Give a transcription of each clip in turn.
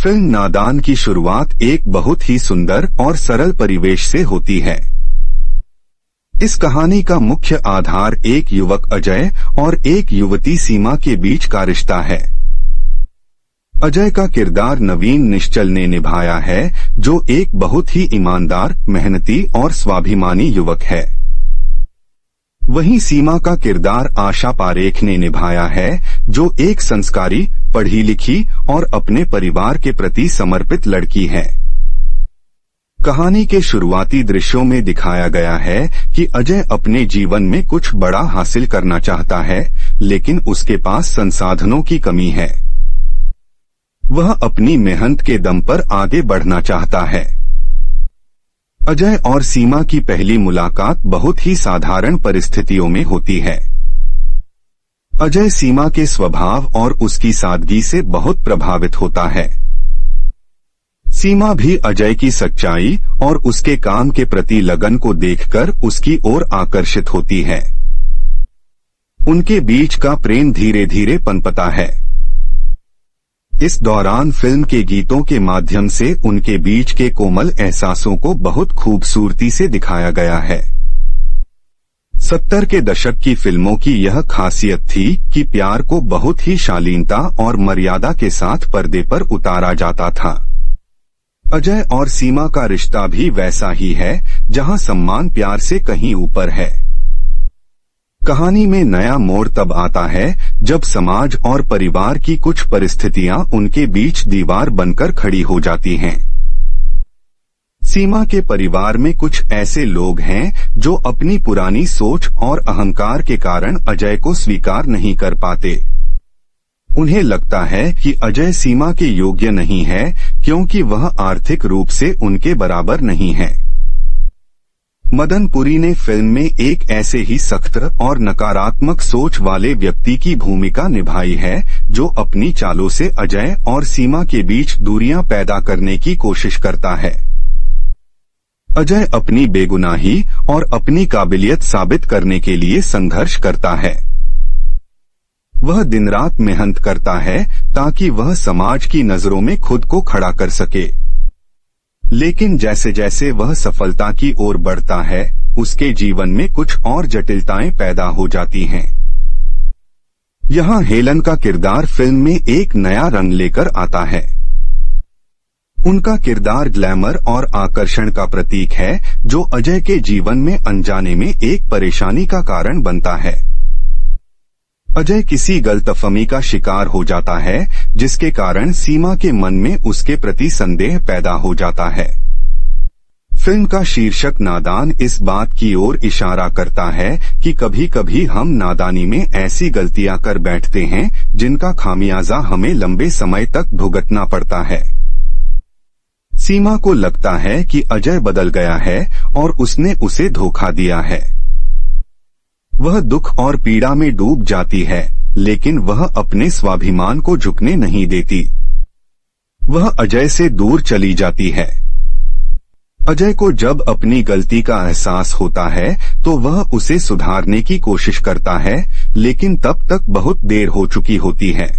Film नादान की शुरुआत एक बहुत ही सुंदर और सरल परिवेश से होती है। इस कहानी का मुख्य आधार एक युवक अजय और एक युवती सीमा के बीच का रिश्ता है। अजय का किरदार नवीन निश्चल ने निभाया है, जो एक बहुत ही ईमानदार, मेहनती और स्वाभिमानी युवक है। वहीं सीमा का किरदार आशा पारेख ने निभाया है, जो एक संस्कारी, पढ़ी लिखी और अपने परिवार के प्रति समर्पित लड़की है। कहानी के शुरुआती दृश्यों में दिखाया गया है कि अजय अपने जीवन में कुछ बड़ा हासिल करना चाहता है, लेकिन उसके पास संसाधनों की कमी है। वह अपनी मेहनत के दम पर आगे बढ़ना चाहता है। अजय और सीमा की पहली मुलाकात बहुत ही साधारण परिस्थितियों में होती है। अजय सीमा के स्वभाव और उसकी सादगी से बहुत प्रभावित होता है। सीमा भी अजय की सच्चाई और उसके काम के प्रति लगन को देखकर उसकी ओर आकर्षित होती है। उनके बीच का प्रेम धीरे धीरे पनपता है। इस दौरान फिल्म के गीतों के माध्यम से उनके बीच के कोमल एहसासों को बहुत खूबसूरती से दिखाया गया है। 70 के दशक की फिल्मों की यह खासियत थी कि प्यार को बहुत ही शालीनता और मर्यादा के साथ पर्दे पर उतारा जाता था। अजय और सीमा का रिश्ता भी वैसा ही है, जहां सम्मान प्यार से कहीं ऊपर है। कहानी में नया मोड़ तब आता है जब समाज और परिवार की कुछ परिस्थितियां उनके बीच दीवार बनकर खड़ी हो जाती हैं। सीमा के परिवार में कुछ ऐसे लोग हैं जो अपनी पुरानी सोच और अहंकार के कारण अजय को स्वीकार नहीं कर पाते। उन्हें लगता है कि अजय सीमा के योग्य नहीं है, क्योंकि वह आर्थिक रूप से उनके बराबर नहीं है। मदन पुरी ने फिल्म में एक ऐसे ही सख्त और नकारात्मक सोच वाले व्यक्ति की भूमिका निभाई है, जो अपनी चालों से अजय और सीमा के बीच दूरियां पैदा करने की कोशिश करता है। अजय अपनी बेगुनाही और अपनी काबिलियत साबित करने के लिए संघर्ष करता है। वह दिन रात मेहनत करता है ताकि वह समाज की नजरों में खुद को खड़ा कर सके। लेकिन जैसे जैसे वह सफलता की ओर बढ़ता है, उसके जीवन में कुछ और जटिलताएं पैदा हो जाती हैं। यहाँ हेलन का किरदार फिल्म में एक नया रंग लेकर आता है। उनका किरदार ग्लैमर और आकर्षण का प्रतीक है, जो अजय के जीवन में अनजाने में एक परेशानी का कारण बनता है। अजय किसी गलतफहमी का शिकार हो जाता है, जिसके कारण सीमा के मन में उसके प्रति संदेह पैदा हो जाता है। फिल्म का शीर्षक नादान इस बात की ओर इशारा करता है कि कभी कभी हम नादानी में ऐसी गलतियां कर बैठते हैं जिनका खामियाजा हमें लंबे समय तक भुगतना पड़ता है। सीमा को लगता है कि अजय बदल गया है और उसने उसे धोखा दिया है। वह दुख और पीड़ा में डूब जाती है, लेकिन वह अपने स्वाभिमान को झुकने नहीं देती। वह अजय से दूर चली जाती है। अजय को जब अपनी गलती का एहसास होता है तो वह उसे सुधारने की कोशिश करता है, लेकिन तब तक बहुत देर हो चुकी होती है।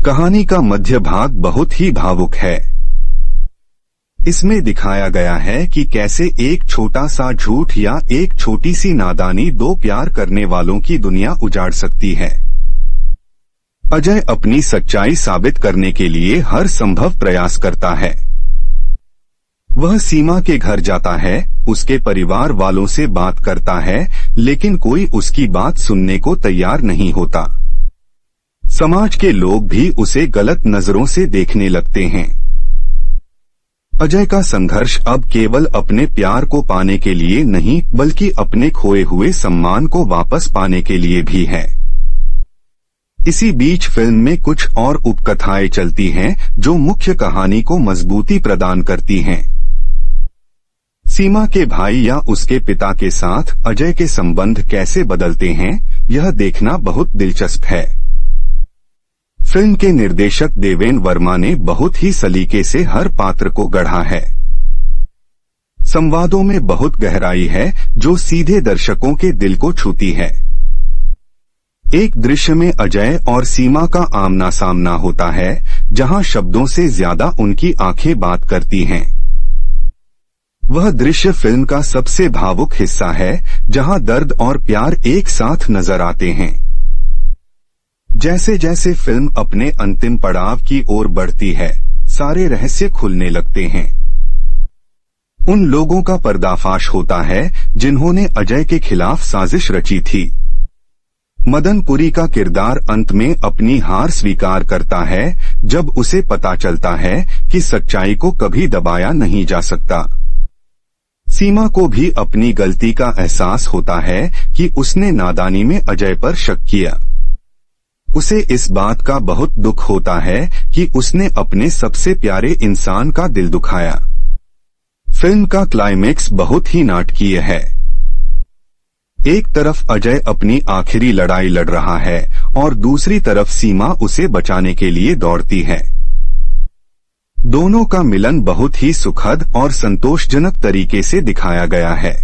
कहानी का मध्य भाग बहुत ही भावुक है। इसमें दिखाया गया है कि कैसे एक छोटा सा झूठ या एक छोटी सी नादानी दो प्यार करने वालों की दुनिया उजाड़ सकती है। अजय अपनी सच्चाई साबित करने के लिए हर संभव प्रयास करता है। वह सीमा के घर जाता है, उसके परिवार वालों से बात करता है, लेकिन कोई उसकी बात सुनने को तैयार नहीं होता। समाज के लोग भी उसे गलत नजरों से देखने लगते हैं। अजय का संघर्ष अब केवल अपने प्यार को पाने के लिए नहीं, बल्कि अपने खोए हुए सम्मान को वापस पाने के लिए भी है। इसी बीच फिल्म में कुछ और उपकथाएं चलती हैं, जो मुख्य कहानी को मजबूती प्रदान करती हैं। सीमा के भाई या उसके पिता के साथ अजय के संबंध कैसे बदलते हैं, यह देखना बहुत दिलचस्प है। फिल्म के निर्देशक देवेन वर्मा ने बहुत ही सलीके से हर पात्र को गढ़ा है। संवादों में बहुत गहराई है, जो सीधे दर्शकों के दिल को छूती है। एक दृश्य में अजय और सीमा का आमना सामना होता है, जहां शब्दों से ज्यादा उनकी आंखें बात करती हैं। वह दृश्य फिल्म का सबसे भावुक हिस्सा है, जहां दर्द और प्यार एक साथ नजर आते हैं। जैसे जैसे फिल्म अपने अंतिम पड़ाव की ओर बढ़ती है, सारे रहस्य खुलने लगते हैं। उन लोगों का पर्दाफाश होता है जिन्होंने अजय के खिलाफ साजिश रची थी। मदन पुरी का किरदार अंत में अपनी हार स्वीकार करता है जब उसे पता चलता है कि सच्चाई को कभी दबाया नहीं जा सकता। सीमा को भी अपनी गलती का एहसास होता है कि उसने नादानी में अजय पर शक किया। उसे इस बात का बहुत दुख होता है कि उसने अपने सबसे प्यारे इंसान का दिल दुखाया। फिल्म का क्लाइमेक्स बहुत ही नाटकीय है। एक तरफ अजय अपनी आखिरी लड़ाई लड़ रहा है और दूसरी तरफ सीमा उसे बचाने के लिए दौड़ती है। दोनों का मिलन बहुत ही सुखद और संतोषजनक तरीके से दिखाया गया है।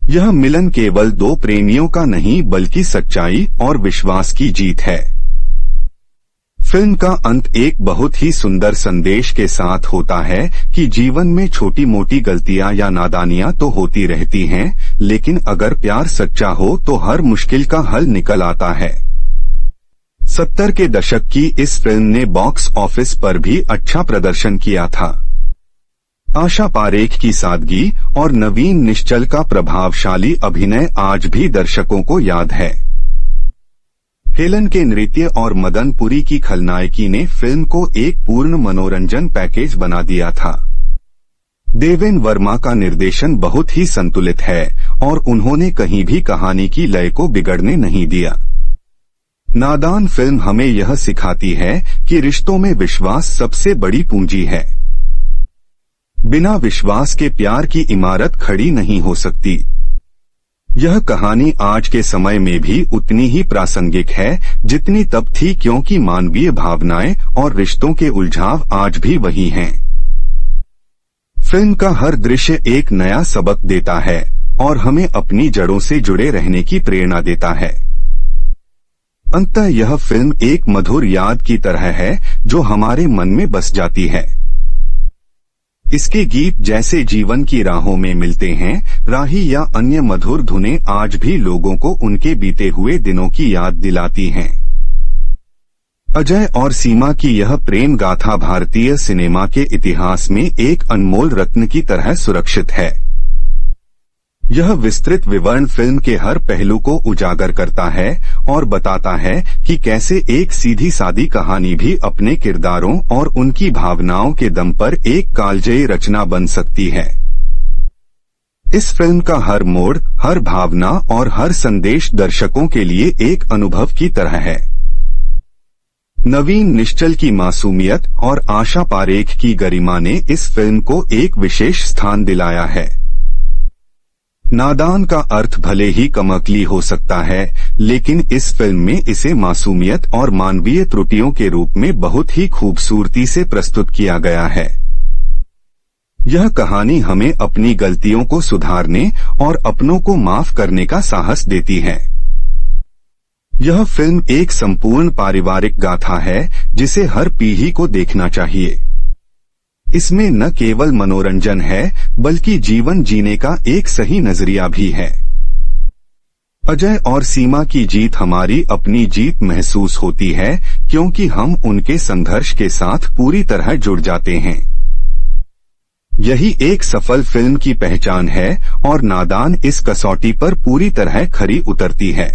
यह मिलन केवल दो प्रेमियों का नहीं बल्कि सच्चाई और विश्वास की जीत है। फिल्म का अंत एक बहुत ही सुंदर संदेश के साथ होता है कि जीवन में छोटी मोटी गलतियां या नादानियां तो होती रहती हैं, लेकिन अगर प्यार सच्चा हो तो हर मुश्किल का हल निकल आता है। 70 के दशक की इस फिल्म ने बॉक्स ऑफिस पर भी अच्छा प्रदर्शन किया था। आशा पारेख की सादगी और नवीन निश्चल का प्रभावशाली अभिनय आज भी दर्शकों को याद है। हेलन के नृत्य और मदन पुरी की खलनायकी ने फिल्म को एक पूर्ण मनोरंजन पैकेज बना दिया था। देवेन वर्मा का निर्देशन बहुत ही संतुलित है और उन्होंने कहीं भी कहानी की लय को बिगड़ने नहीं दिया। नादान फिल्म हमें यह सिखाती है कि रिश्तों में विश्वास सबसे बड़ी पूंजी है। बिना विश्वास के प्यार की इमारत खड़ी नहीं हो सकती। यह कहानी आज के समय में भी उतनी ही प्रासंगिक है जितनी तब थी, क्योंकि मानवीय भावनाएं और रिश्तों के उलझाव आज भी वही हैं। फिल्म का हर दृश्य एक नया सबक देता है और हमें अपनी जड़ों से जुड़े रहने की प्रेरणा देता है। अंततः यह फिल्म एक मधुर याद की तरह है जो हमारे मन में बस जाती है। इसके गीत जैसे जीवन की राहों में मिलते हैं, राही या अन्य मधुर धुनें आज भी लोगों को उनके बीते हुए दिनों की याद दिलाती हैं। अजय और सीमा की यह प्रेम गाथा भारतीय सिनेमा के इतिहास में एक अनमोल रत्न की तरह सुरक्षित है। यह विस्तृत विवरण फिल्म के हर पहलू को उजागर करता है और बताता है कि कैसे एक सीधी सादी कहानी भी अपने किरदारों और उनकी भावनाओं के दम पर एक कालजयी रचना बन सकती है। इस फिल्म का हर मोड़, हर भावना और हर संदेश दर्शकों के लिए एक अनुभव की तरह है। नवीन निश्चल की मासूमियत और आशा पारेख की गरिमा ने इस फिल्म को एक विशेष स्थान दिलाया है। नादान का अर्थ भले ही कमकली हो सकता है, लेकिन इस फिल्म में इसे मासूमियत और मानवीय त्रुटियों के रूप में बहुत ही खूबसूरती से प्रस्तुत किया गया है। यह कहानी हमें अपनी गलतियों को सुधारने और अपनों को माफ करने का साहस देती है। यह फिल्म एक संपूर्ण पारिवारिक गाथा है जिसे हर पीढ़ी को देखना चाहिए। इसमें न केवल मनोरंजन है बल्कि जीवन जीने का एक सही नजरिया भी है। अजय और सीमा की जीत हमारी अपनी जीत महसूस होती है, क्योंकि हम उनके संघर्ष के साथ पूरी तरह जुड़ जाते हैं। यही एक सफल फिल्म की पहचान है और नादान इस कसौटी पर पूरी तरह खरी उतरती है।